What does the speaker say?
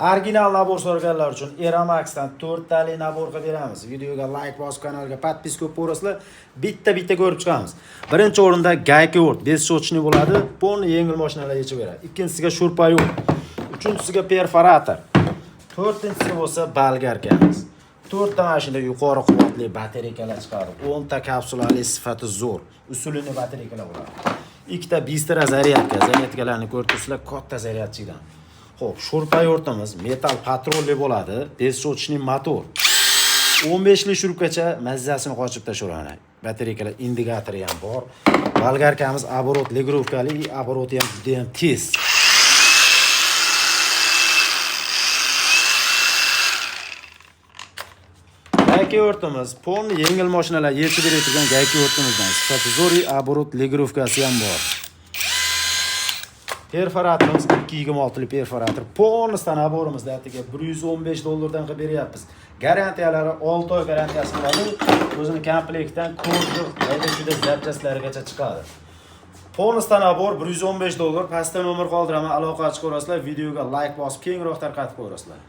Original nabor so'raganlar uchun Eramaxdan 4 tali nabor qilib beramiz. Videoga like bosib, kanalga podpiska qilib qo'yasizlar. Bitta ko'rib chiqamiz. Birinchi o'rinda gayka o'rt, bezsotchniy bo'ladi. Ponni yengil mashinalar yechib beradi. Ikkinchisiga shurpayo'l. Uchinchisiga perforator. To'rtinchisi bo'lsa bolgarkamiz. 4 ta mashina yuqori quvvatli batareykalar chiqardi. 10 ta kapsulali sifati zo'r. Usulini batareykalar bo'ladi. Ikkita bistara zaryadka, zaryadkalarni ko'ribsizlar, katta zaryadchidan. Xo'p, shurpayo'rtimiz metal patrolli bo'ladi, bezsotchniy motor. 15 lik shurupgacha mazzasini qochib tashlaveradi. Batareykalar indikatori ham bor. Bolgarkamiz оборот legrovkali, обороти ham juda ham tez. Gayka o'rtimiz ponni yengil mashinalar yechib beradigan gayka o'rtimizdan sifati zo'r, оборот legrovkasi ham bor. Perforatorimiz 226 lik perforator. Ponni naborimizda atiga $115 qilib beryapmiz. Garantiyalari 6 oy garantiyasi bo'ladi. O'zini komplektdan ko'rdi, juda zapchastlarigacha chiqadi. Ponni nabor $115. Pastda nomer qoldiraman, aloqa chiqarasizlar, videoga like bosib, kengroq tarqatib qo'yasizlar.